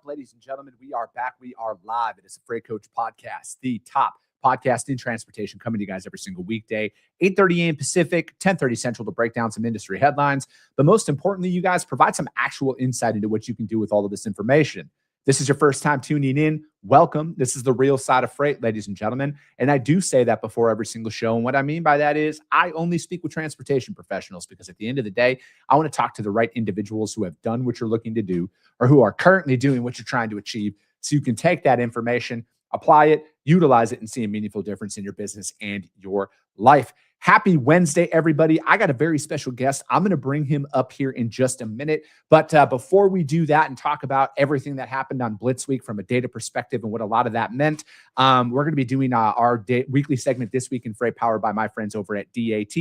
ladies and gentlemen? We are back. We are live. It is the Freight Coach Podcast, the top podcast in transportation, coming to you guys every single weekday, 8:30 a.m. Pacific, 10:30 Central, to break down some industry headlines. But most importantly, you guys provide some actual insight into what you can do with all of this information. This is your first time tuning in. Welcome. This is the real side of freight, ladies and gentlemen. And I do say that before every single show. And what I mean by that is I only speak with transportation professionals, because at the end of the day, I want to talk to the right individuals who have done what you're looking to do or who are currently doing what you're trying to achieve, so you can take that information, apply it, utilize it, and see a meaningful difference in your business and your life. Happy Wednesday, everybody. I got a very special guest. I'm going to bring him up here in just a minute. But before we do that and talk about everything that happened on Blitz Week from a data perspective and what a lot of that meant, we're going to be doing our weekly segment This Week in Freight, powered by my friends over at DAT.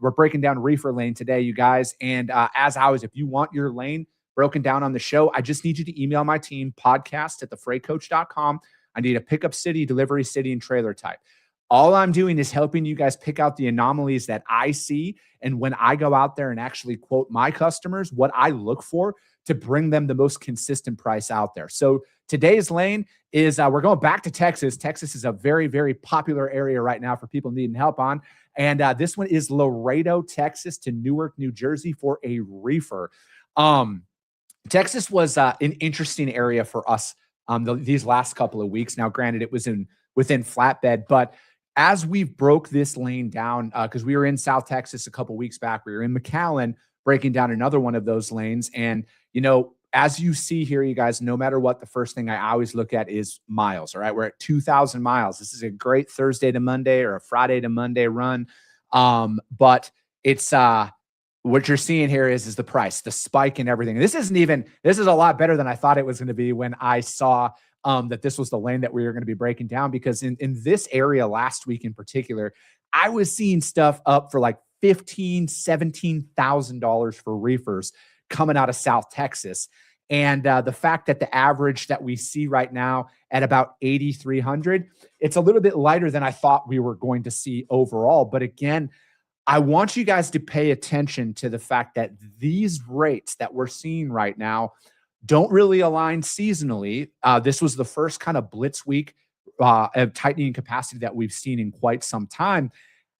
We're breaking down reefer lane today, you guys. And as always, if you want your lane broken down on the show, I just need you to email my team, podcast@thefreightcoach.com. I need a pickup city, delivery city, and trailer type. All I'm doing is helping you guys pick out the anomalies that I see. And when I go out there and actually quote my customers, what I look for to bring them the most consistent price out there. So today's lane is we're going back to Texas. Texas is a very, very popular area right now for people needing help on. And this one is Laredo, Texas to Newark, New Jersey for a reefer. Texas was an interesting area for us these last couple of weeks. Now, granted, it was within flatbed, but as we've broke this lane down, because we were in South Texas a couple weeks back, we were in McAllen breaking down another one of those lanes. And, you know, as you see here, you guys, no matter what, the first thing I always look at is miles. All right. We're at 2,000 miles. This is a great Thursday to Monday or a Friday to Monday run. But it's, what you're seeing here is the price, the spike and everything. And this is a lot better than I thought it was going to be when I saw that this was the lane that we were going to be breaking down, because in this area last week in particular, I was seeing stuff up for like $15,000, $17,000 for reefers coming out of South Texas. And the fact that the average that we see right now at about 8,300, it's a little bit lighter than I thought we were going to see overall. But again, I want you guys to pay attention to the fact that these rates that we're seeing right now don't really align seasonally. This was the first kind of Blitz week of tightening capacity that we've seen in quite some time.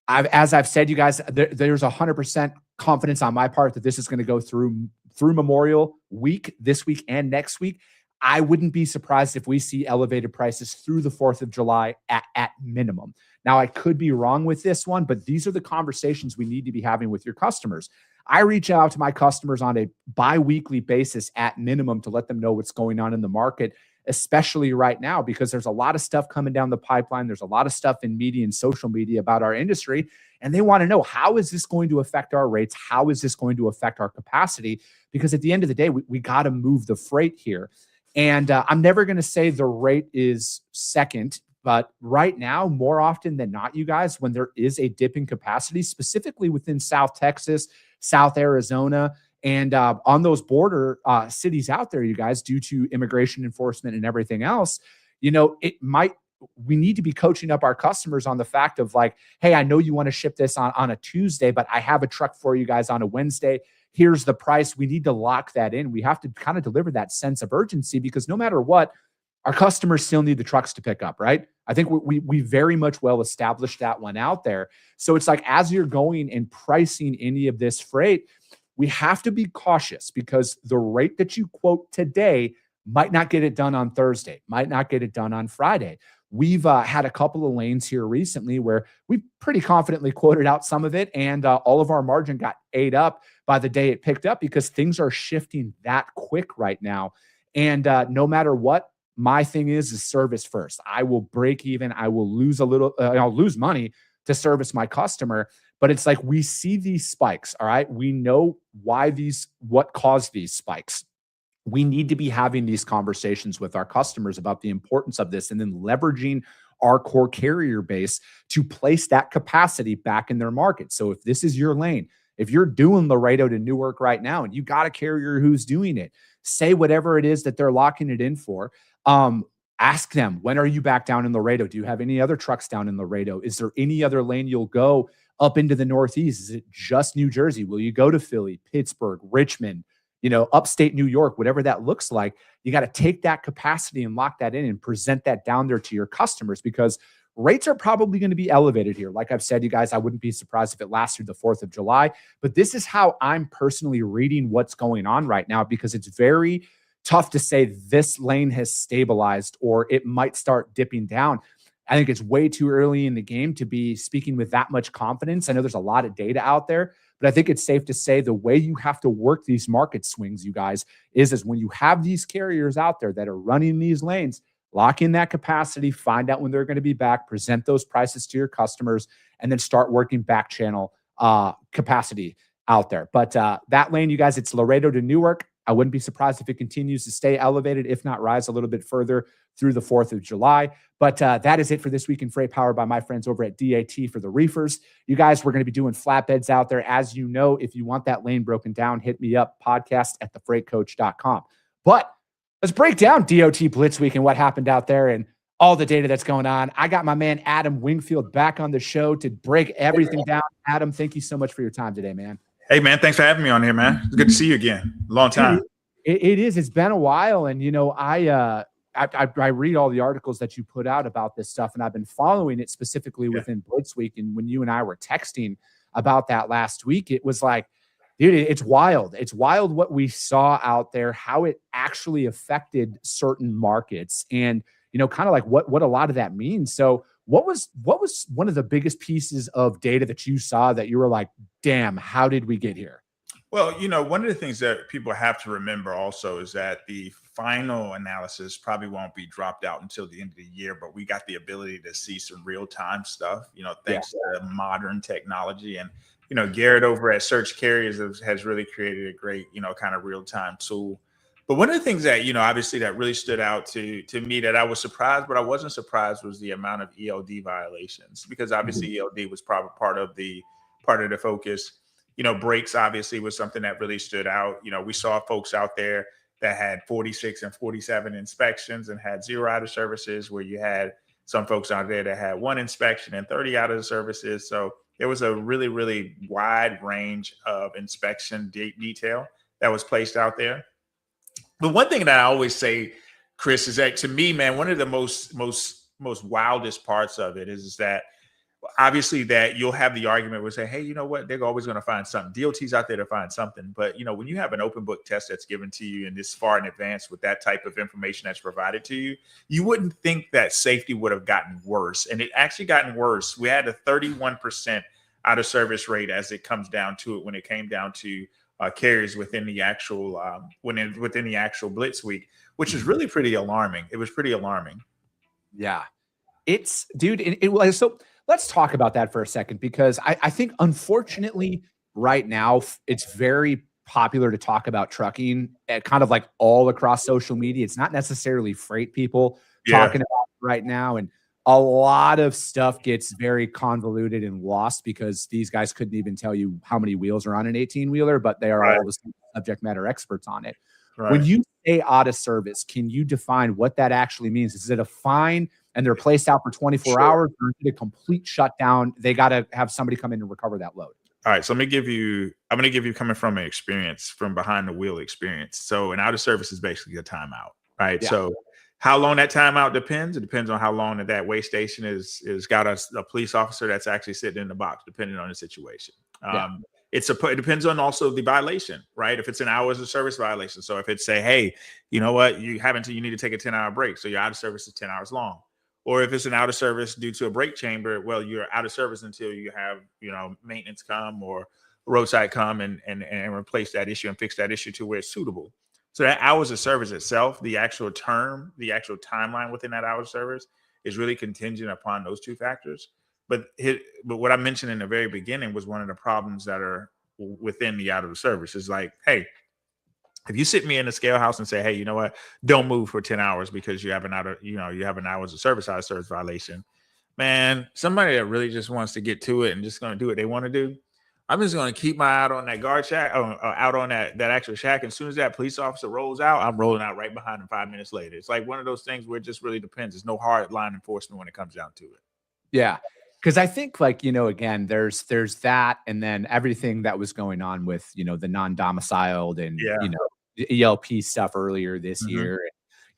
As I've said, you guys, there's 100% confidence on my part that this is going to go through Memorial Week, this week and next week. I wouldn't be surprised if we see elevated prices through the 4th of July at minimum. Now, I could be wrong with this one, but these are the conversations we need to be having with your customers. I reach out to my customers on a bi-weekly basis at minimum to let them know what's going on in the market, especially right now, because there's a lot of stuff coming down the pipeline. There's a lot of stuff in media and social media about our industry, and they want to know, how is this going to affect our rates? How is this going to affect our capacity? Because at the end of the day, we got to move the freight here. And I'm never going to say the rate is second, but right now, more often than not, you guys, when there is a dip in capacity, specifically within South Texas, South Arizona, and on those border cities out there, you guys, due to immigration enforcement and everything else, you know, we need to be coaching up our customers on the fact of like, hey, I know you want to ship this on a Tuesday, but I have a truck for you guys on a Wednesday. Here's the price. We need to lock that in. We have to kind of deliver that sense of urgency, because no matter what, our customers still need the trucks to pick up, right? I think we very much well established that one out there. So it's like, as you're going and pricing any of this freight, we have to be cautious, because the rate that you quote today might not get it done on Thursday, might not get it done on Friday. We've had a couple of lanes here recently where we pretty confidently quoted out some of it, and all of our margin got ate up by the day it picked up, because things are shifting that quick right now. And no matter what, my thing is service first. I will break even. I will lose a little, I'll lose money to service my customer. But it's like, we see these spikes. All right. We know what caused these spikes. We need to be having these conversations with our customers about the importance of this, and then leveraging our core carrier base to place that capacity back in their market. So if this is your lane, if you're doing Laredo to Newark right now and you got a carrier who's doing it, say whatever it is that they're locking it in for. Ask them, when are you back down in Laredo? Do you have any other trucks down in Laredo? Is there any other lane you'll go up into the Northeast? Is it just New Jersey? Will you go to Philly, Pittsburgh, Richmond, upstate New York, whatever that looks like, you got to take that capacity and lock that in and present that down there to your customers, because rates are probably going to be elevated here. Like I've said, you guys, I wouldn't be surprised if it lasts through the 4th of July, but this is how I'm personally reading what's going on right now, because it's very tough to say this lane has stabilized or it might start dipping down. I think it's way too early in the game to be speaking with that much confidence. I know there's a lot of data out there, but I think it's safe to say the way you have to work these market swings, you guys, is when you have these carriers out there that are running these lanes, lock in that capacity, find out when they're going to be back, present those prices to your customers, and then start working back channel capacity out there. But that lane, you guys, it's Laredo to Newark. I wouldn't be surprised if it continues to stay elevated, if not rise a little bit further through the 4th of July. But that is it for this week in freight, powered by my friends over at DAT for the reefers. You guys, we're going to be doing flatbeds out there. As you know, if you want that lane broken down, hit me up, podcast@thefreightcoach.com. But let's break down DOT Blitz Week and what happened out there and all the data that's going on. I got my man Adam Wingfield back on the show to break everything down. Adam, thank you so much for your time today, man. Hey, man, thanks for having me on here, man. It's good to see you again. Long time. It is. It's been a while. And, I read all the articles that you put out about this stuff, and I've been following it specifically within Blitz Week. And when you and I were texting about that last week, it was like, dude, it's wild. It's wild what we saw out there, how it actually affected certain markets, and, kind of like what a lot of that means. So what was one of the biggest pieces of data that you saw that you were like, damn, how did we get here? Well, one of the things that people have to remember also is that the final analysis probably won't be dropped out until the end of the year, but we got the ability to see some real-time stuff, thanks to modern technology. And, Garrett over at Search Carriers has really created a great, kind of real-time tool. But one of the things that, obviously that really stood out to me that I was surprised, but I wasn't surprised, was the amount of ELD violations, because obviously ELD was probably part of the focus. Brakes obviously was something that really stood out. We saw folks out there that had 46 and 47 inspections and had 0 out of services, where you had some folks out there that had 1 inspection and 30 out of the services. So there was a really, really wide range of inspection detail that was placed out there. But one thing that I always say, Chris, is that to me, man, one of the most wildest parts of it is that obviously that you'll have the argument where say, hey, you know what? They're always going to find something. DOT's out there to find something. But, when you have an open book test that's given to you and this far in advance with that type of information that's provided to you, you wouldn't think that safety would have gotten worse. And it actually gotten worse. We had a 31% out of service rate as it comes down to it when it came down to carriers within the actual within the actual Blitz week, which is really pretty alarming. It was pretty alarming. Yeah, it's, dude. So let's talk about that for a second, because I think unfortunately right now it's very popular to talk about trucking at kind of like all across social media. It's not necessarily freight people talking about it right now, and a lot of stuff gets very convoluted and lost because these guys couldn't even tell you how many wheels are on an 18-wheeler, but they are all the subject matter experts on it. Right. When you say out of service, can you define what that actually means? Is it a fine and they're placed out for 24 hours, or is it a complete shutdown? They got to have somebody come in and recover that load. All right. So I'm going to give you coming from an experience, from behind the wheel experience. So an out of service is basically a timeout, right? Yeah. So how long that timeout depends. It depends on how long that way station is got a police officer that's actually sitting in the box, depending on the situation. It depends on also the violation, right? If it's an hours of service violation. So if it's say, hey, you know what, you need to take a 10-hour break. So your out of service is 10 hours long. Or if it's an out of service due to a brake chamber, well, you're out of service until you have, maintenance come or roadside come and replace that issue and fix that issue to where it's suitable. So that hours of service itself, the actual term, the actual timeline within that hours of service is really contingent upon those two factors. But what I mentioned in the very beginning was one of the problems that are within the out of service is like, hey, if you sit me in the scale house and say, hey, you know what, don't move for 10 hours because you have an hours of service out of service violation, man, somebody that really just wants to get to it and just going to do what they want to do, I'm just going to keep my eye on that guard shack, out on that actual shack. And as soon as that police officer rolls out, I'm rolling out right behind him 5 minutes later. It's like one of those things where it just really depends. There's no hard line enforcement when it comes down to it. Yeah. Because I think, like, again, there's that, and then everything that was going on with, the non-domiciled and, ELP stuff earlier this Mm-hmm. year.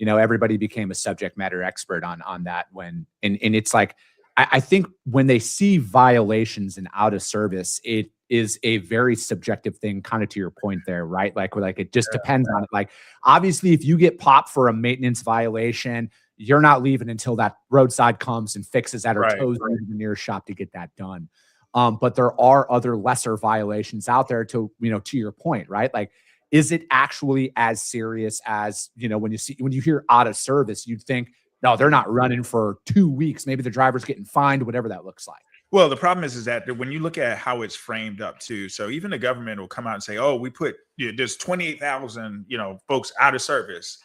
Everybody became a subject matter expert on that and it's like, I think when they see violations and out of service, it is a very subjective thing, kind of to your point there, right? Like it just depends on it. Like, obviously, if you get popped for a maintenance violation, you're not leaving until that roadside comes and fixes that or tows you to the nearest shop to get that done. But there are other lesser violations out there to your point, right? Like, is it actually as serious as, when you hear out of service, you'd think, no, they're not running for 2 weeks. Maybe the driver's getting fined, whatever that looks like. Well, the problem is that when you look at how it's framed up too, so even the government will come out and say, oh, we put, there's 28,000, folks out of service.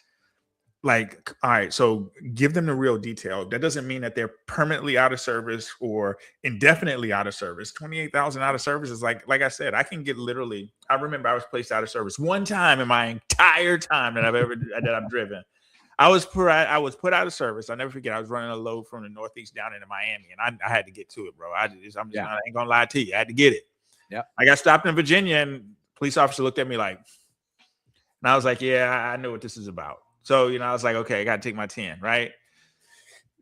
Like, all right, so give them the real detail. That doesn't mean that they're permanently out of service or indefinitely out of service. 28,000 out of service is like I said, I can get literally, I remember I was placed out of service one time in my entire time that I've driven. I was put out of service. I'll never forget. I was running a load from the Northeast down into Miami, and I had to get to it, bro. I ain't gonna lie to you. I had to get it. Yeah. I got stopped in Virginia, and police officer looked at me like, and I was like, yeah, I know what this is about. So, I was like, okay, I got to take my 10, right?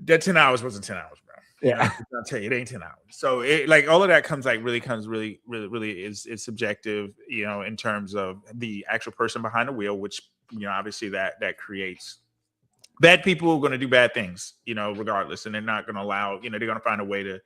That 10 hours wasn't 10 hours, bro. Yeah. I'll tell you, it ain't 10 hours. So all of that comes really is subjective, in terms of the actual person behind the wheel, which, obviously that creates bad people are going to do bad things, regardless. And they're not going to allow, they're going to find a way to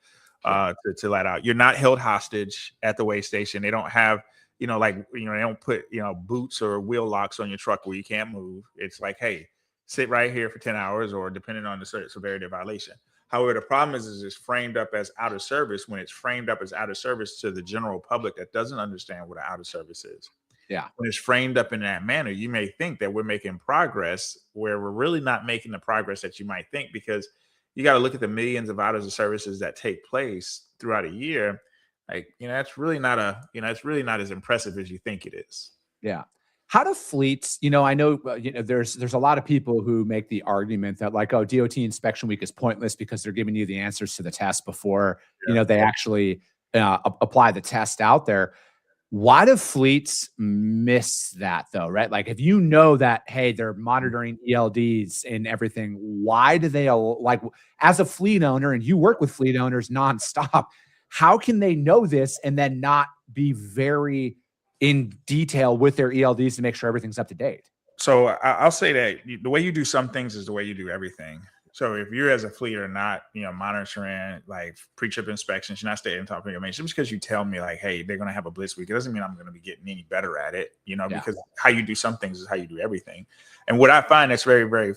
let out. You're not held hostage at the weigh station. They don't have, they don't put, boots or wheel locks on your truck where you can't move. It's like, hey, sit right here for 10 hours or depending on the severity of violation. However, the problem is it's framed up as out of service. When it's framed up as out of service to the general public that doesn't understand what an out of service is. Yeah. When it's framed up in that manner, you may think that we're making progress where we're really not making the progress that you might think, because you got to look at the millions of out of services that take place throughout a year. Like, it's really not it's really not as impressive as you think it is. Yeah. How do fleets, I know, there's a lot of people who make the argument that like, oh, DOT inspection week is pointless because they're giving you the answers to the test before, they actually apply the test out there. Why do fleets miss that though, right? Like, if you know that, hey, they're monitoring ELDs and everything, why do they, like, as a fleet owner, and you work with fleet owners nonstop, how can they know this and then not be very in detail with their ELDs to make sure everything's up to date? So I'll say that the way you do some things is the way you do everything. So if you're as a fleet or not, monitoring like pre-trip inspections, you're not staying on top of your maintenance. Just because you tell me like, hey, they're going to have a blitz week, it doesn't mean I'm going to be getting any better at it, because how you do some things is how you do everything. And what I find that's very, very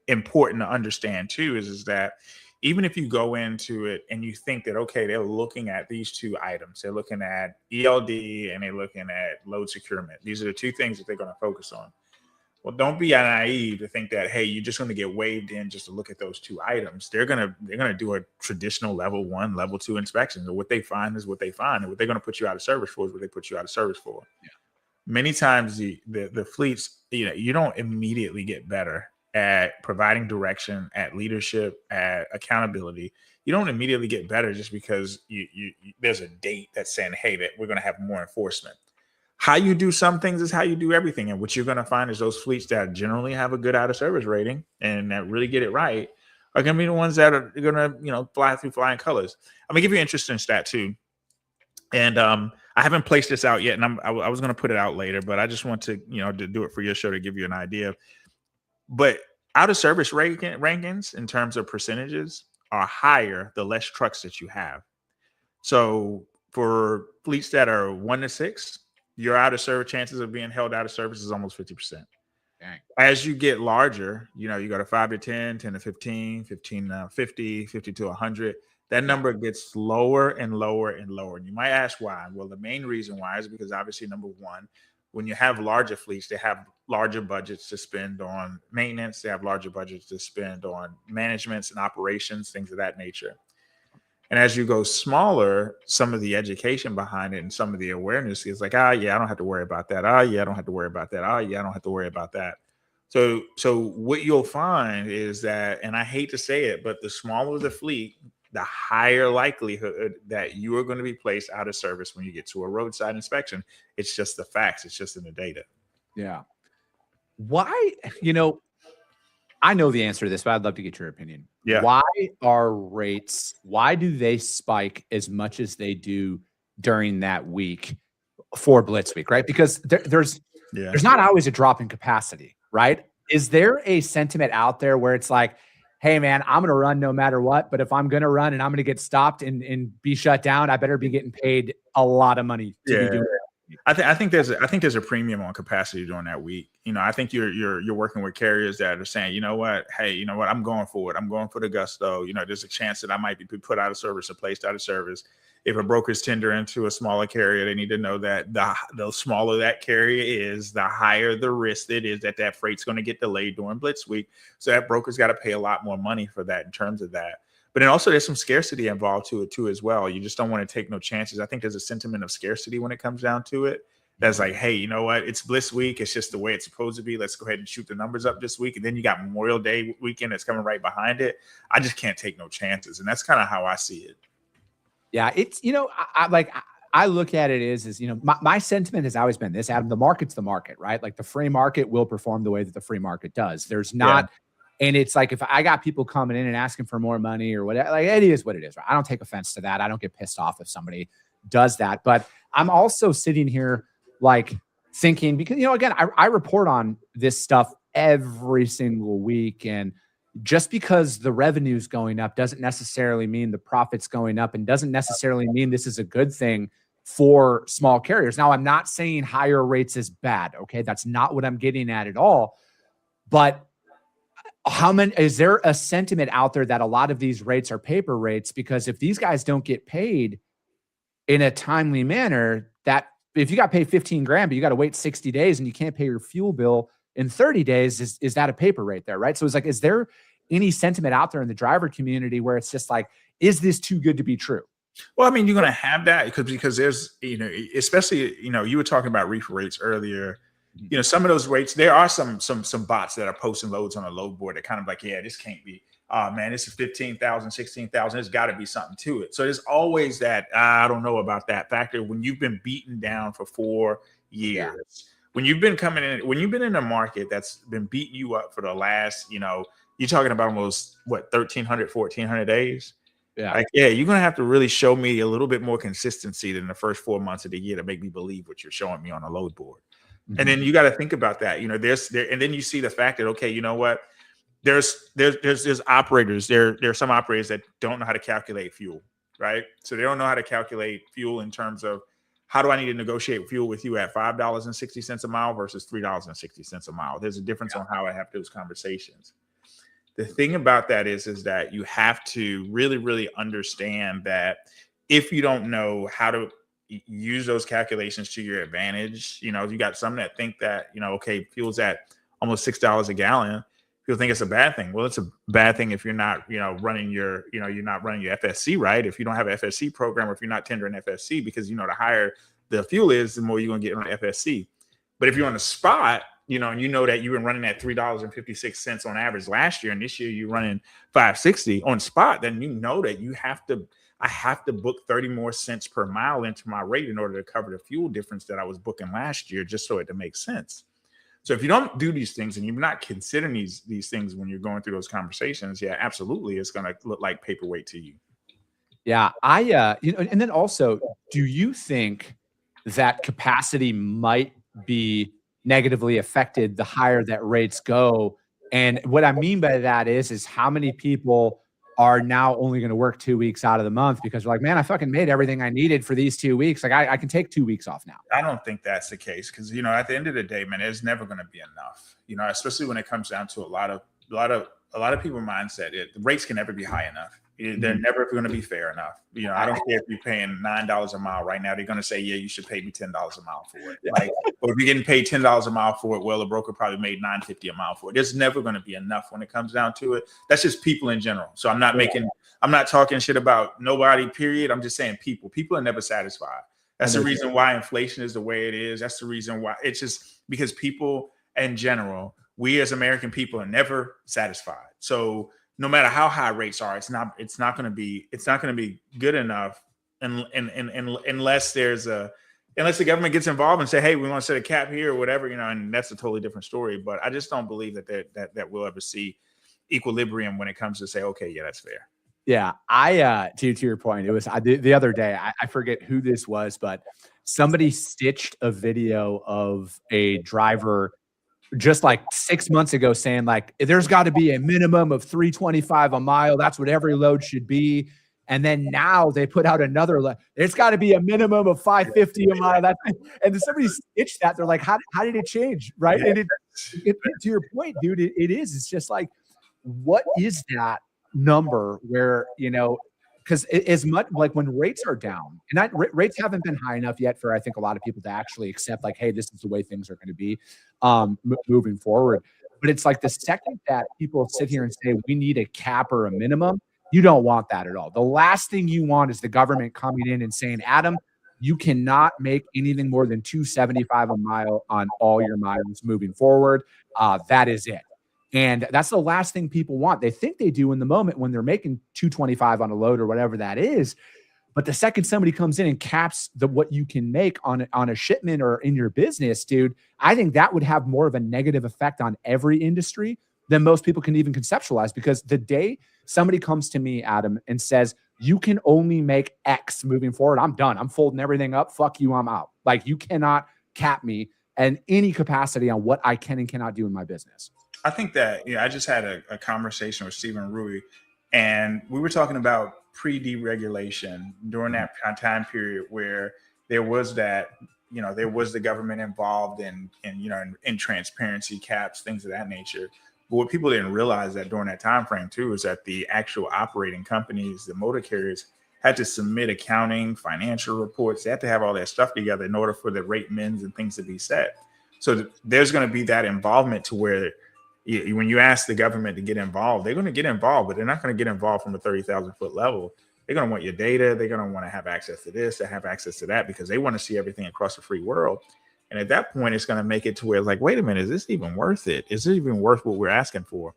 important to understand too is that even if you go into it and you think that, okay, they're looking at these two items, they're looking at ELD and they're looking at load securement. These are the two things that they're going to focus on. Well, don't be naive to think that, hey, you're just going to get waved in just to look at those two items. They're going to do a traditional level 1, level 2 inspection. And what they find is what they find. And what they're going to put you out of service for is what they put you out of service for. Yeah. Many times the fleets, you don't immediately get better at providing direction, at leadership, at accountability. You don't immediately get better just because you there's a date that's saying, hey, that we're going to have more enforcement. How you do some things is how you do everything. And what you're going to find is those fleets that generally have a good out of service rating and that really get it right are going to be the ones that are going to, fly through flying colors. I'm going to give you an interesting stat too. And I haven't placed this out yet, and I was going to put it out later, but I just want to, to do it for your show to give you an idea. But out of service rankings in terms of percentages are higher the less trucks that you have. So for fleets that are 1 to 6, your out of service chances of being held out of service is almost 50%. Dang. As you get larger, you go to 5 to 10, 10 to 15, 15 to 50, 50 to 100. That number gets lower and lower and lower. And you might ask why. Well, the main reason why is because obviously, number one, when you have larger fleets, they have larger budgets to spend on maintenance. They have larger budgets to spend on managements and operations, things of that nature. And as you go smaller, some of the education behind it and some of the awareness is like, yeah, I don't have to worry about that. Yeah, I don't have to worry about that. Yeah, I don't have to worry about that. So what you'll find is that, and I hate to say it, but the smaller the fleet, the higher likelihood that you are going to be placed out of service when you get to a roadside inspection. It's just the facts. It's just in the data. Yeah. Why, I know the answer to this, but I'd love to get your opinion. Yeah. Why do they spike as much as they do during that week for Blitz week, right? Because there's not always a drop in capacity, right? Is there a sentiment out there where it's like, hey man, I'm going to run no matter what, but if I'm going to run and I'm going to get stopped and be shut down, I better be getting paid a lot of money to be doing it. I think there's a premium on capacity during that week. I think you're working with carriers that are saying, you know what, hey, you know what, I'm going for it. I'm going for the gusto. There's a chance that I might be put out of service or placed out of service. If a broker's tendering to a smaller carrier, they need to know that the smaller that carrier is, the higher the risk it is that freight's going to get delayed during Blitz week. So that broker's got to pay a lot more money for that in terms of that. But then also there's some scarcity involved to it too as well. You just don't want to take no chances. I think there's a sentiment of scarcity when it comes down to it. That's like, hey, you know what? It's Blitz week. It's just the way it's supposed to be. Let's go ahead and shoot the numbers up this week. And then you got Memorial Day weekend that's coming right behind it. I just can't take no chances. And that's kind of how I see it. Yeah, it's, I look at it is my sentiment has always been this, Adam, the market's the market, right? Like the free market will perform the way that the free market does. There's not, and it's like, if I got people coming in and asking for more money or whatever, like it is what it is, right? I don't take offense to that. I don't get pissed off if somebody does that, but I'm also sitting here like thinking, because, again, I report on this stuff every single week, and just because the revenue's going up doesn't necessarily mean the profit's going up, and doesn't necessarily mean this is a good thing for small carriers. Now, I'm not saying higher rates is bad. Okay. That's not what I'm getting at all. But is there a sentiment out there that a lot of these rates are paper rates? Because if these guys don't get paid in a timely manner, that if you got paid 15 grand, but you got to wait 60 days and you can't pay your fuel bill in 30 days, is that a paper rate there? Right. So it's like, is there any sentiment out there in the driver community where it's just like, is this too good to be true? Well, I mean, you're going to have that because there's, especially, you were talking about reefer rates earlier. Some of those rates, there are some bots that are posting loads on a load board that kind of like, yeah, this can't be, man, this is 15,000, 16,000. There's got to be something to it. So there's always that, I don't know about that factor when you've been beaten down for 4 years. Yeah. When you've been in a market that's been beating you up for the last, you're talking about almost 1,300, 1,400 days. Yeah. Like, yeah, you're going to have to really show me a little bit more consistency than the first 4 months of the year to make me believe what you're showing me on a load board. Mm-hmm. And then you got to think about that, and then you see the fact that, okay, you know what? There's operators, there are some operators that don't know how to calculate fuel, right? So they don't know how to calculate fuel in terms of, how do I need to negotiate fuel with you at $5.60 a mile versus $3.60 a mile? There's a difference on how I have those conversations. The thing about that is that you have to really, really understand that if you don't know how to use those calculations to your advantage, you got some that think that, okay, fuel's at almost $6 a gallon. People think it's a bad thing. Well, it's a bad thing if you're not, running your FSC right. If you don't have an FSC program, or if you're not tendering FSC, because, the higher the fuel is, the more you're going to get on FSC. But if you're on the spot, and that you've been running at $3.56 on average last year, and this year you're running $5.60 on spot, then that I have to book 30 more cents per mile into my rate in order to cover the fuel difference that I was booking last year, just so it to make sense. So if you don't do these things and you're not considering these things when you're going through those conversations, yeah, absolutely, it's going to look like paperweight to you. Yeah, and then also, do you think that capacity might be negatively affected the higher that rates go? And what I mean by that is how many people are now only going to work 2 weeks out of the month because they're like, man, I fucking made everything I needed for these 2 weeks. Like I can take 2 weeks off now. I don't think that's the case because, at the end of the day, man, it's never going to be enough, especially when it comes down to a lot of people's mindset. The rates can never be high enough. They're never going to be fair enough. I don't care if you're paying $9 a mile right now. They're going to say, yeah, you should pay me $10 a mile for it. Like, or if you're getting paid $10 a mile for it, well, the broker probably made $9.50 a mile for it. There's never going to be enough when it comes down to it. That's just people in general. So I'm not talking shit about nobody, period. I'm just saying people are never satisfied. That's the reason why inflation is the way it is. That's the reason why it's just because people in general, we as American people are never satisfied. So no matter how high rates are, it's not going to be good enough, unless there's a unless the government gets involved and say, hey, we want to set a cap here or whatever, and that's a totally different story. But I just don't believe that we'll ever see equilibrium when it comes to say, okay, yeah, that's fair. Yeah, to your point, it was the other day. I forget who this was, but somebody stitched a video of a driver just like 6 months ago saying like, there's got to be a minimum of 325 a mile. That's what every load should be. And then now they put out another, there's got to be a minimum of 550 a mile. And then somebody stitched that. They're like, how did it change? Right. Yeah. And to your point, dude, it is. It's just like, what is that number where, because as much like when rates are down, and rates haven't been high enough yet for I think a lot of people to actually accept like, hey, this is the way things are going to be moving forward. But it's like the second that people sit here and say we need a cap or a minimum, you don't want that at all. The last thing you want is the government coming in and saying, Adam, you cannot make anything more than 275 a mile on all your miles moving forward. That is it. And that's the last thing people want. They think they do in the moment when they're making 225 on a load or whatever that is. But the second somebody comes in and caps what you can make on a shipment or in your business, dude, I think that would have more of a negative effect on every industry than most people can even conceptualize. Because the day somebody comes to me, Adam, and says, you can only make X moving forward, I'm done. I'm folding everything up. Fuck you. I'm out. Like, you cannot cap me in any capacity on what I can and cannot do in my business. I think that, I just had a conversation with Stephen Rui, and we were talking about pre-deregulation during that time period where there was that, there was the government involved in transparency caps, things of that nature. But what people didn't realize that during that time frame too is that the actual operating companies, the motor carriers, had to submit accounting, financial reports. They had to have all that stuff together in order for the rate mins and things to be set. So there's going to be that involvement to where when you ask the government to get involved, they're going to get involved, but they're not going to get involved from a 30,000 foot level. They're going to want your data. They're going to want to have access to this, to have access to that, because they want to see everything across the free world. And at that point, it's going to make it to where it's like, wait a minute, is this even worth it? Is it even worth what we're asking for?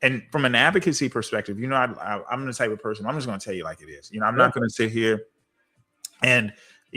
And from an advocacy perspective, I'm the type of person, I'm just going to tell you like it is. I'm not going to sit here and,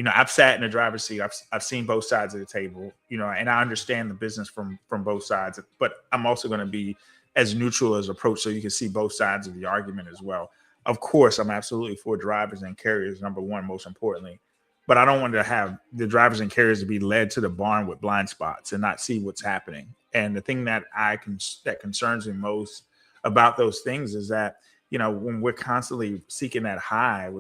I've sat in the driver's seat. I've seen both sides of the table, and I understand the business from both sides, but I'm also going to be as neutral as approach so you can see both sides of the argument as well. Of course, I'm absolutely for drivers and carriers, number one, most importantly, but I don't want to have the drivers and carriers to be led to the barn with blind spots and not see what's happening. And the thing that that concerns me most about those things is that, when we're constantly seeking that high,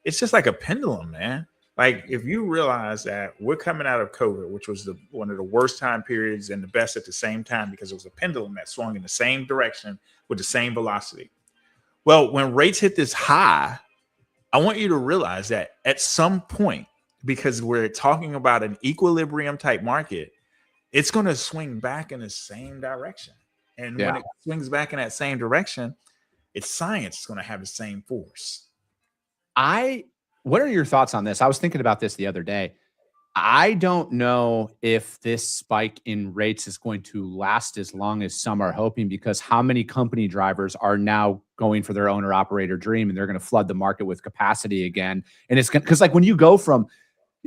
it's just like a pendulum, man. Like, if you realize that we're coming out of COVID, which was one of the worst time periods and the best at the same time, because it was a pendulum that swung in the same direction with the same velocity. Well, when rates hit this high, I want you to realize that at some point, because we're talking about an equilibrium type market, it's going to swing back in the same direction. And when it swings back in that same direction, it's science is going to have the same force. What are your thoughts on this? I was thinking about this the other day. I don't know if this spike in rates is going to last as long as some are hoping, because how many company drivers are now going for their owner operator dream and they're going to flood the market with capacity again. And it's because like when you go from,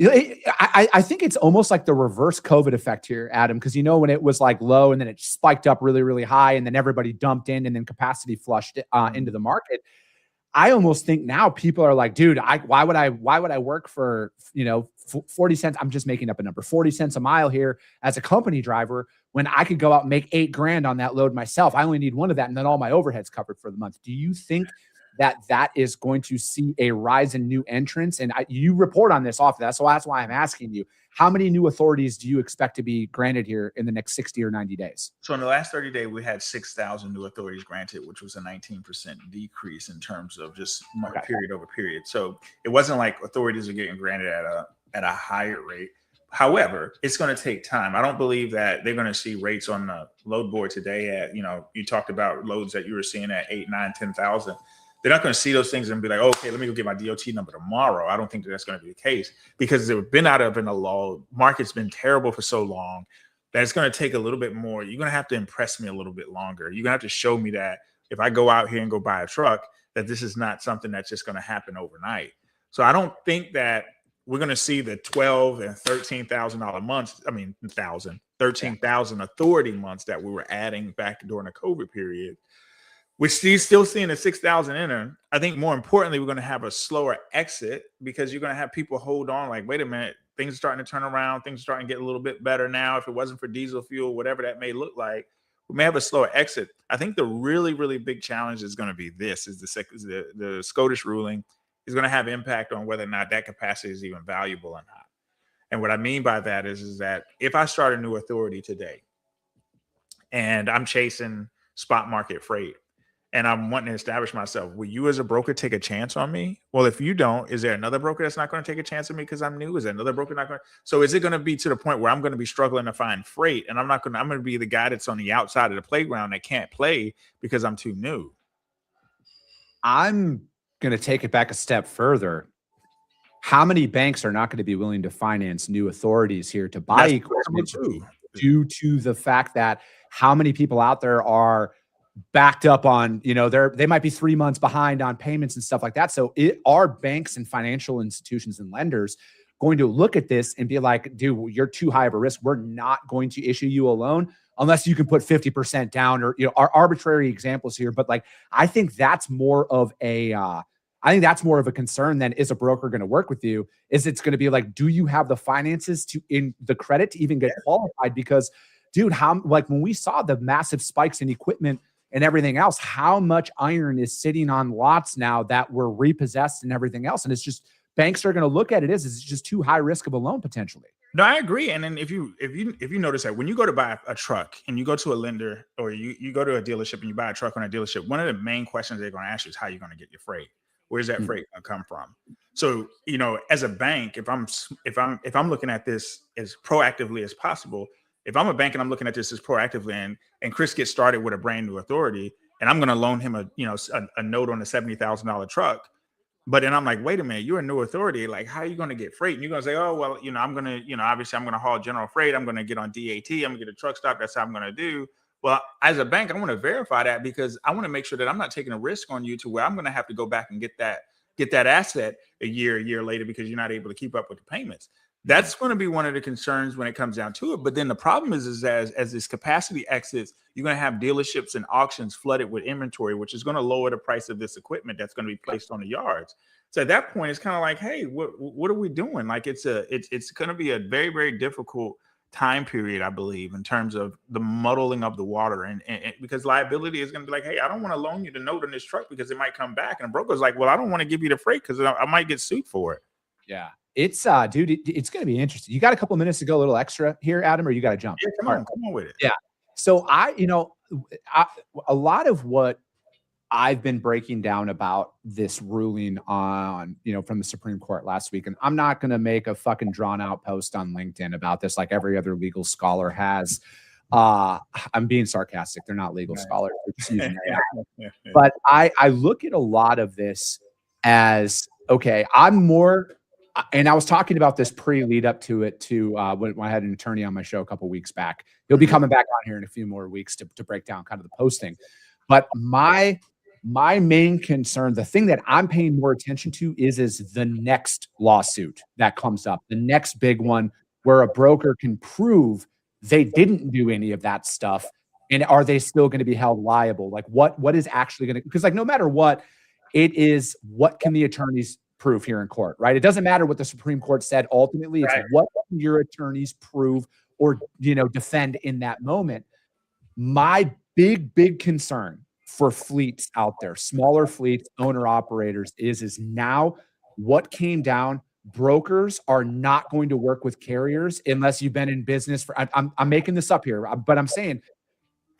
I think it's almost like the reverse COVID effect here, Adam, because when it was like low and then it spiked up really, really high and then everybody dumped in and then capacity flushed into the market. I almost think now people are like, dude, why would I work for, 40 cents? I'm just making up a number, 40 cents a mile here as a company driver when I could go out and make $8,000 on that load myself. I only need one of that. And then all my overhead's covered for the month. Do you think that is going to see a rise in new entrants? And you report on this often. So that's why I'm asking you, how many new authorities do you expect to be granted here in the next 60 or 90 days? So in the last 30 days, we had 6,000 new authorities granted, which was a 19% decrease in terms of just period over period. So it wasn't like authorities are getting granted at a higher rate. However, it's going to take time. I don't believe that they're going to see rates on the load board today at, you talked about loads that you were seeing at 8, 9, 10,000. They're not going to see those things and be like, okay, let me go get my DOT number tomorrow. I don't think that's going to be the case, because they've been out of in a lull. Market's been terrible for so long that it's going to take a little bit more. You're going to have to impress me a little bit longer. You're going to have to show me that if I go out here and go buy a truck, that this is not something that's just going to happen overnight. So I don't think that we're going to see the $12,000 and $13,000 months. I mean, 13,000 authority months that we were adding back during the COVID period. We're still seeing the 6,000 enter. I think more importantly, we're going to have a slower exit because you're going to have people hold on like, wait a minute, things are starting to turn around. Things are starting to get a little bit better now. If it wasn't for diesel fuel, whatever that may look like, we may have a slower exit. I think the really, really big challenge is going to be the SCOTUS ruling is going to have impact on whether or not that capacity is even valuable or not. And what I mean by that is that if I start a new authority today and I'm chasing spot market freight, and I'm wanting to establish myself, will you as a broker take a chance on me? Well, if you don't, is there another broker that's not going to take a chance on me because I'm new? Is there another broker not going to? So is it going to be to the point where I'm going to be struggling to find freight and I'm going to be the guy that's on the outside of the playground that can't play because I'm too new? I'm going to take it back a step further. How many banks are not going to be willing to finance new authorities here to buy equipment due to the fact that how many people out there are backed up on, they might be 3 months behind on payments and stuff like that. So are banks and financial institutions and lenders going to look at this and be like, dude, you're too high of a risk. We're not going to issue you a loan unless you can put 50% down, or, our arbitrary examples here. But like, I think that's more of a concern than is a broker going to work with you? Is it's going to be like, do you have the finances in the credit to even get qualified? Because dude, when we saw the massive spikes in equipment and everything else, how much iron is sitting on lots now that were repossessed and everything else? And it's just, banks are going to look at it as it's just too high risk of a loan potentially. No, I agree. And then if you notice that when you go to buy a truck and you go to a lender or you go to a dealership and you buy a truck on a dealership, one of the main questions they're going to ask you is how you're going to get your freight. Where's that freight going to come from? So, as a bank, if I'm looking at this as proactively as possible, if I'm a bank and I'm looking at this as proactively, and Chris gets started with a brand new authority, and I'm going to loan him a note on a $70,000 truck, but then I'm like, wait a minute, you're a new authority. Like, how are you going to get freight? And you're going to say, oh, well, I'm going to, obviously I'm going to haul general freight. I'm going to get on DAT. I'm going to get a truck stop. That's how I'm going to do. Well, as a bank, I want to verify that because I want to make sure that I'm not taking a risk on you to where I'm going to have to go back and get that asset a year later because you're not able to keep up with the payments. That's going to be one of the concerns when it comes down to it. But then the problem is as this capacity exits, you're going to have dealerships and auctions flooded with inventory, which is going to lower the price of this equipment that's going to be placed on the yards. So at that point, it's kind of like, hey, what are we doing? Like it's going to be a very, very difficult time period, I believe, in terms of the muddling of the water, and because liability is going to be like, hey, I don't want to loan you the note on this truck because it might come back, and the broker's like, well, I don't want to give you the freight because I might get sued for it. Yeah. It's dude, it's going to be interesting. You got a couple of minutes to go a little extra here, Adam, or you got to jump? Yeah, come on with it. Yeah. So a lot of what I've been breaking down about this ruling on, from the Supreme Court last week, and I'm not going to make a fucking drawn out post on LinkedIn about this like every other legal scholar has. I'm being sarcastic. They're not legal scholars. They're just using AI. But I look at a lot of this as, okay, I'm more. And I was talking about this pre-lead up to it too, when I had an attorney on my show a couple of weeks back. He'll be coming back on here in a few more weeks to break down kind of the posting. But my main concern, the thing that I'm paying more attention to is the next lawsuit that comes up, the next big one where a broker can prove they didn't do any of that stuff. And are they still going to be held liable? Like what is actually going to, because like no matter what, it is what can the attorneys prove here in court, right? It doesn't matter what the Supreme Court said. Ultimately, it's what can your attorneys prove or, defend in that moment. My big concern for fleets out there, smaller fleets, owner operators is now what came down. Brokers are not going to work with carriers unless you've been in business for, I'm making this up here, but I'm saying,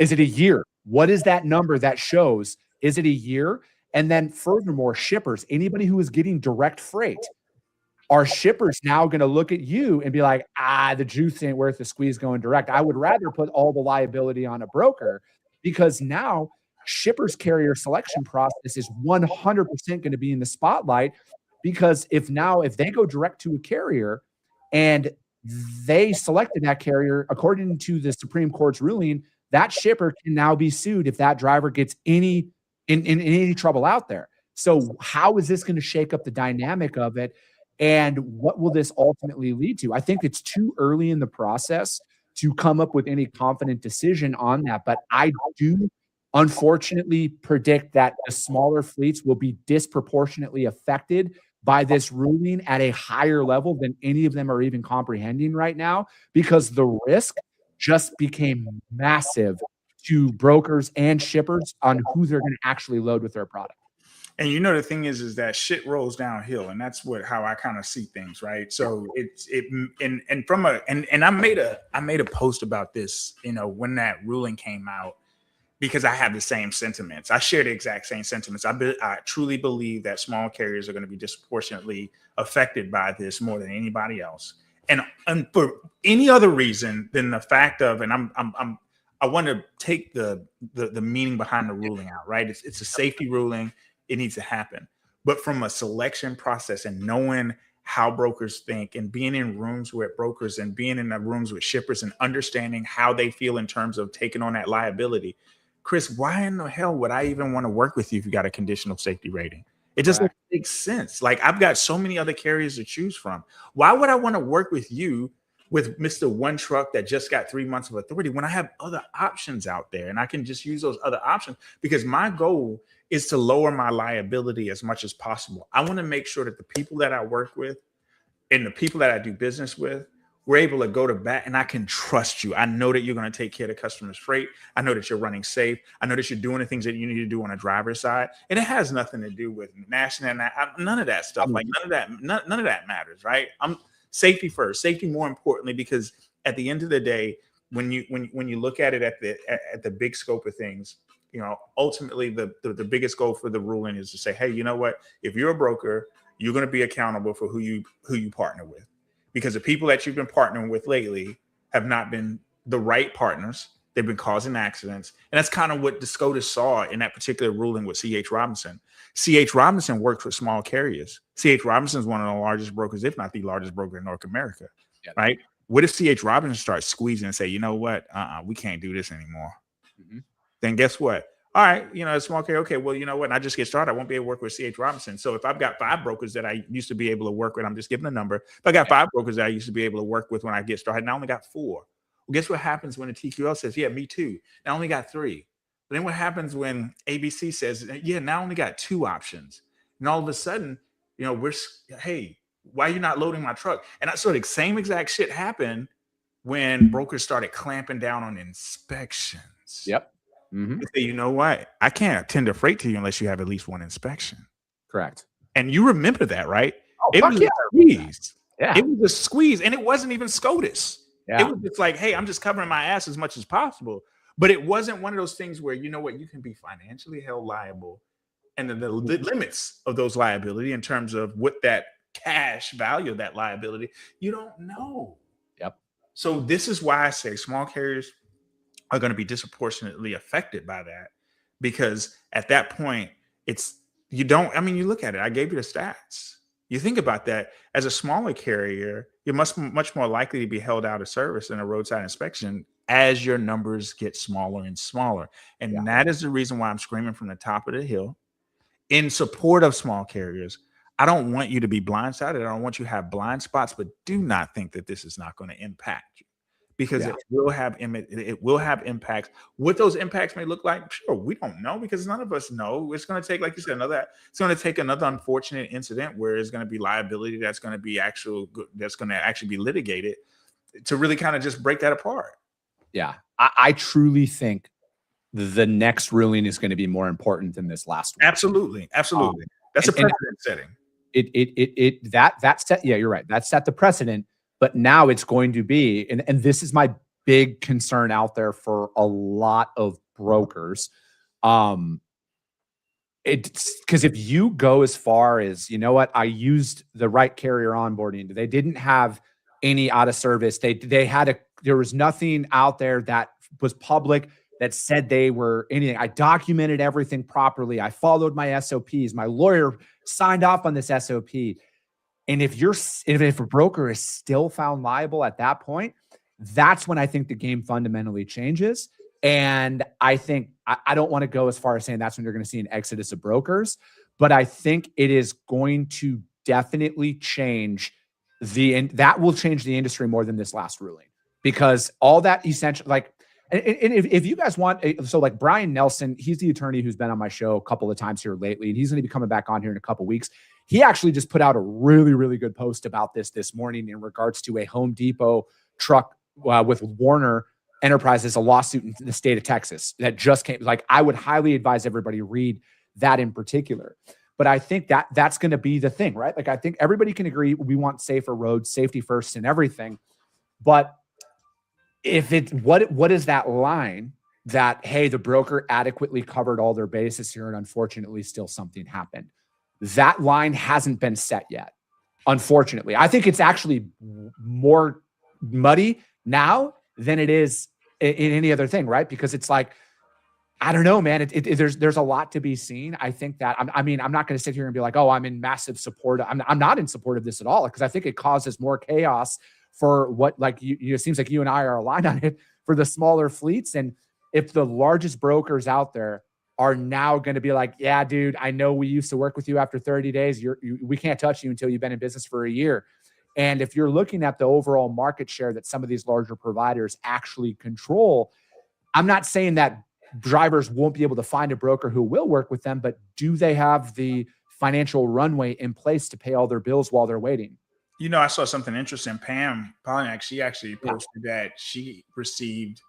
is it a year? What is that number that shows? Is it a year? And then furthermore, shippers, anybody who is getting direct freight, are shippers now going to look at you and be like, the juice ain't worth the squeeze going direct. I would rather put all the liability on a broker because now shippers carrier selection process is 100% going to be in the spotlight because if they go direct to a carrier and they selected that carrier, according to the Supreme Court's ruling, that shipper can now be sued if that driver gets any in any trouble out there. So how is this going to shake up the dynamic of it? And what will this ultimately lead to? I think it's too early in the process to come up with any confident decision on that. But I do unfortunately predict that the smaller fleets will be disproportionately affected by this ruling at a higher level than any of them are even comprehending right now, because the risk just became massive to brokers and shippers on who they're going to actually load with their product. And the thing is that shit rolls downhill, and that's how I kind of see things, right? So I made a post about this, when that ruling came out, because I have the same sentiments. I share the exact same sentiments. I truly believe that small carriers are going to be disproportionately affected by this more than anybody else, and for any other reason than the fact of, and I want to take the meaning behind the ruling out, right? It's a safety ruling. It needs to happen. But from a selection process and knowing how brokers think and being in rooms with brokers and being in the rooms with shippers and understanding how they feel in terms of taking on that liability, Chris, why in the hell would I even want to work with you if you got a conditional safety rating? It just doesn't make sense. Like, I've got so many other carriers to choose from. Why would I want to work with you with Mr. One Truck that just got 3 months of authority when I have other options out there and I can just use those other options? Because my goal is to lower my liability as much as possible. I want to make sure that the people that I work with and the people that I do business with, we're able to go to bat and I can trust you. I know that you're going to take care of the customer's freight. I know that you're running safe. I know that you're doing the things that you need to do on the driver's side. And it has nothing to do with national, none of that stuff. Like none of that matters, right? I'm safety first, safety more importantly, because at the end of the day, when you look at it at the big scope of things, ultimately the biggest goal for the ruling is to say, hey, you know what? If you're a broker, you're going to be accountable for who you partner with, because the people that you've been partnering with lately have not been the right partners. They've been causing accidents. And that's kind of what the SCOTUS saw in that particular ruling with C.H. Robinson. C.H. Robinson works with small carriers. C.H. Robinson is one of the largest brokers, if not the largest broker in North America, right? What if C.H. Robinson starts squeezing and say, you know what? We can't do this anymore. Mm-hmm. Then guess what? All right, a small carrier. Okay, well, you know what? I just get started. I won't be able to work with C.H. Robinson. So if I've got 5 brokers that I used to be able to work with, I'm just giving a number. If I got 5 brokers that I used to be able to work with when I get started, and I only got 4. Well, guess what happens when the TQL says, yeah, me too. Now I only got 3. But then what happens when ABC says, yeah, now I only got 2 options. And all of a sudden, hey, why are you not loading my truck? And so the same exact shit happened when brokers started clamping down on inspections. Yep. Mm-hmm. Say, you know what? I can't tender freight to you unless you have at least 1 inspection. Correct. And you remember that, right? Oh, it was a squeeze. Yeah. It was a squeeze, and it wasn't even SCOTUS. Yeah. It was just like, hey, I'm just covering my ass as much as possible. But it wasn't one of those things where, you know what, you can be financially held liable, and the limits of those liability in terms of what that cash value of that liability, you don't know. Yep. So this is why I say small carriers are going to be disproportionately affected by that, because at that point, you look at it. I gave you the stats. You think about that. As a smaller carrier, you're much more likely to be held out of service in a roadside inspection as your numbers get smaller and smaller. And that is the reason why I'm screaming from the top of the hill in support of small carriers. I don't want you to be blindsided. I don't want you to have blind spots, but do not think that this is not going to impact you, because it will have impacts. What those impacts may look like, sure, we don't know, because none of us know. It's going to take, like you said, it's going to take another unfortunate incident where it's going to be liability that's going to actually be litigated to really kind of just break that apart. Yeah, I truly think the next ruling is going to be more important than this last one. Absolutely. That's a precedent setting. That set. Yeah, you're right. That set the precedent. But now it's going to be, and this is my big concern out there for a lot of brokers. It's because if you go as far as, you know what, I used the right carrier onboarding. They didn't have any out of service. There was nothing out there that was public that said they were anything. I documented everything properly. I followed my SOPs. My lawyer signed off on this SOP. And if a broker is still found liable at that point, that's when I think the game fundamentally changes. And I think I don't want to go as far as saying that's when you're going to see an exodus of brokers, but I think it is going to definitely change that will change the industry more than this last ruling, because all that essentially, like, and if you guys want, so like Brian Nelson, he's the attorney who's been on my show a couple of times here lately, and he's going to be coming back on here in a couple of weeks. He actually just put out a really, really good post about this morning in regards to a Home Depot truck with Warner Enterprises, a lawsuit in the state of Texas that just came. Like, I would highly advise everybody read that in particular. But I think that's going to be the thing, right? Like, I think everybody can agree we want safer roads, safety first and everything. But if it's what is that line that, hey, the broker adequately covered all their bases here and unfortunately still something happened? That line hasn't been set yet, unfortunately. I think it's actually more muddy now than it is in any other thing, right? Because it's like, I don't know, man. There's a lot to be seen. I think that I'm not going to sit here and be like, oh, I'm in massive support. I'm not in support of this at all, because I think it causes more chaos for what, like, it seems like you and I are aligned on it, for the smaller fleets. And if the largest brokers out there are now going to be like, yeah, dude, I know we used to work with you after 30 days. We can't touch you until you've been in business for a year. And if you're looking at the overall market share that some of these larger providers actually control, I'm not saying that drivers won't be able to find a broker who will work with them, but do they have the financial runway in place to pay all their bills while they're waiting? You know, I saw something interesting. Pam Polyak, she actually posted that she received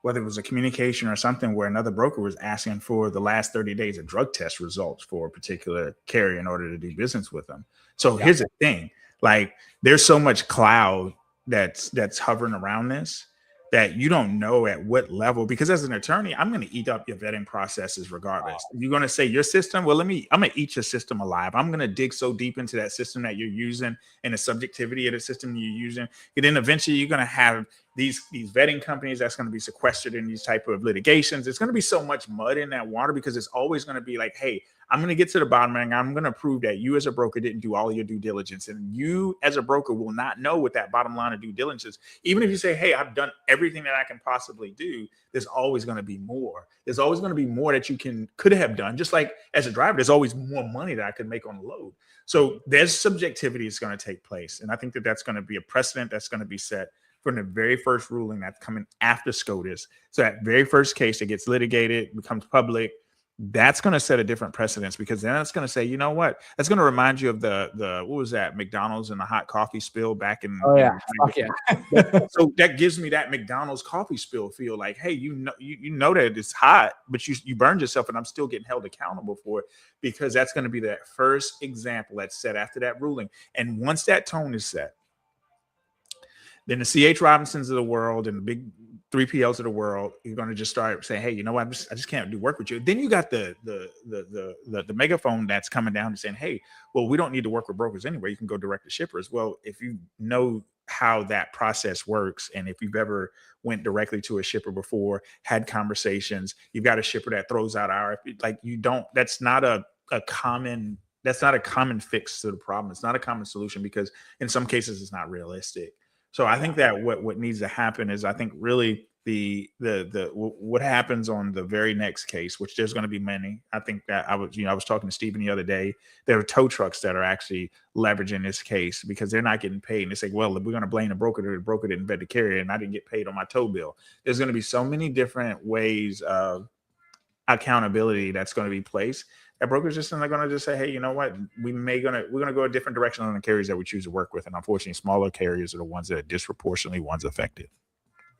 whether it was a communication or something, where another broker was asking for the last 30 days of drug test results for a particular carrier in order to do business with them. So here's the thing, like, there's so much cloud that's hovering around this, that you don't know at what level, because as an attorney, I'm going to eat up your vetting processes regardless. You're going to say your system, well, I'm going to eat your system alive. I'm going to dig so deep into that system that you're using and the subjectivity of the system you're using. And then eventually you're going to have these vetting companies that's going to be sequestered in these type of litigations. It's going to be so much mud in that water, because it's always going to be like, hey, I'm going to get to the bottom, and I'm going to prove that you as a broker didn't do all of your due diligence. And you as a broker will not know what that bottom line of due diligence is. Even if you say, hey, I've done everything that I can possibly do, there's always going to be more. There's always going to be more that you could have done. Just like as a driver, there's always more money that I could make on the load. So there's subjectivity that's going to take place. And I think that that's going to be a precedent that's going to be set from the very first ruling that's coming after SCOTUS. So that very first case that gets litigated, becomes public, that's going to set a different precedence, because then it's going to say, you know what, that's going to remind you of the what was that, McDonald's and the hot coffee spill back in. Oh yeah. So that gives me that McDonald's coffee spill feel, like, hey, you know that it's hot, but you burned yourself, and I'm still getting held accountable for it, because that's going to be that first example that's set after that ruling. And once that tone is set, then the C.H. Robinsons of the world and the big 3PLs of the world, you're going to just start saying, hey, you know what, I just can't do work with you. Then you got the megaphone that's coming down and saying, hey, well, we don't need to work with brokers anyway. You can go direct to shippers. Well, if you know how that process works, and if you've ever went directly to a shipper before, had conversations, you've got a shipper that throws out RFP, like, that's not a common fix to the problem. It's not a common solution, because in some cases it's not realistic. So I think that what needs to happen is, I think really what happens on the very next case, which there's going to be many. I think that I was talking to Stephen the other day. There are tow trucks that are actually leveraging this case because they're not getting paid. And they say, well, we're going to blame the broker. The broker didn't vet the carrier, and I didn't get paid on my tow bill. There's going to be so many different ways accountability that's going to be placed. That brokers just are going to just say, hey, you know what, we're going to go a different direction on the carriers that we choose to work with. And unfortunately, smaller carriers are the ones that are disproportionately affected.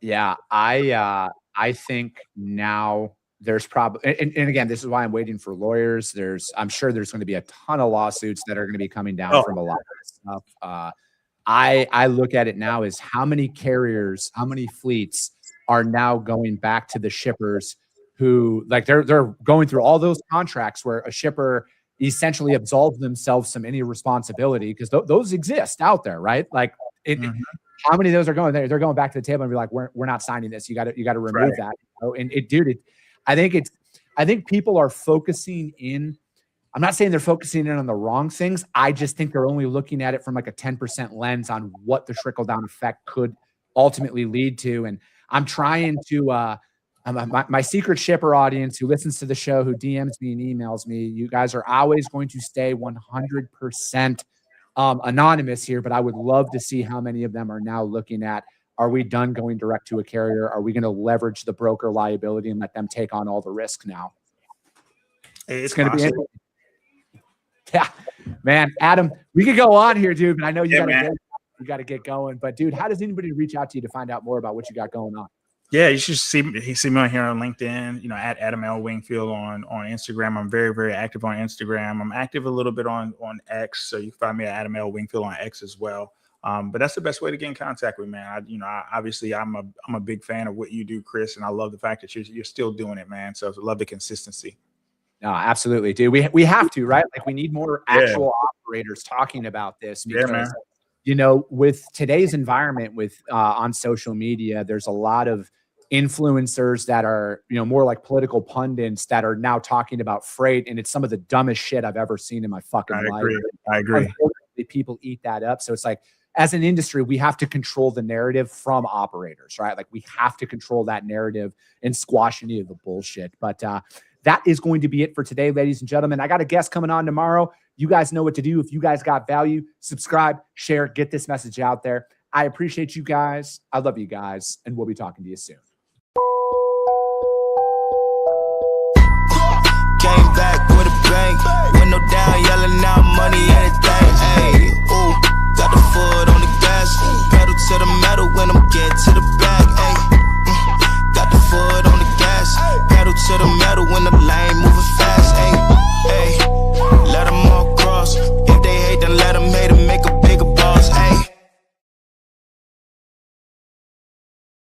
Yeah, I think now there's probably, and again, this is why I'm waiting for lawyers. I'm sure there's going to be a ton of lawsuits that are going to be coming down from a lot of this stuff. I look at it now as how many carriers, how many fleets are now going back to the shippers who, like, they're going through all those contracts where a shipper essentially absolves themselves from any responsibility, because those exist out there, right? Like, how many of those are going there? They're going back to the table and be like, we're not signing this. You got to remove that. You know? And I think people are focusing in. I'm not saying they're focusing in on the wrong things. I just think they're only looking at it from like a 10% lens on what the trickle down effect could ultimately lead to. And I'm trying to My secret shipper audience who listens to the show, who DMs me and emails me, you guys are always going to stay 100% anonymous here, but I would love to see how many of them are now looking at, are we done going direct to a carrier? Are we going to leverage the broker liability and let them take on all the risk now? It's going to be interesting. Yeah, man, Adam, we could go on here, dude, but I know you got to get going. But dude, how does anybody reach out to you to find out more about what you got going on? Yeah, you should see me on here on LinkedIn, at Adam L. Wingfield on Instagram. I'm very, very active on Instagram. I'm active a little bit on X. So you can find me at Adam L. Wingfield on X as well. But that's the best way to get in contact with me, man. Obviously I'm a big fan of what you do, Chris, and I love the fact that you're still doing it, man. So I love the consistency. No, absolutely, dude. We have to, right? Like we need more actual operators talking about this because, with today's environment with on social media, there's a lot of influencers that are, more like political pundits that are now talking about freight. And it's some of the dumbest shit I've ever seen in my fucking life. I agree. Unfortunately, people eat that up. So it's like, as an industry, we have to control the narrative from operators, right? Like we have to control that narrative and squash any of the bullshit. But that is going to be it for today, ladies and gentlemen. I got a guest coming on tomorrow. You guys know what to do. If you guys got value, subscribe, share, get this message out there. I appreciate you guys. I love you guys. And we'll be talking to you soon. Came back with a bang, window down.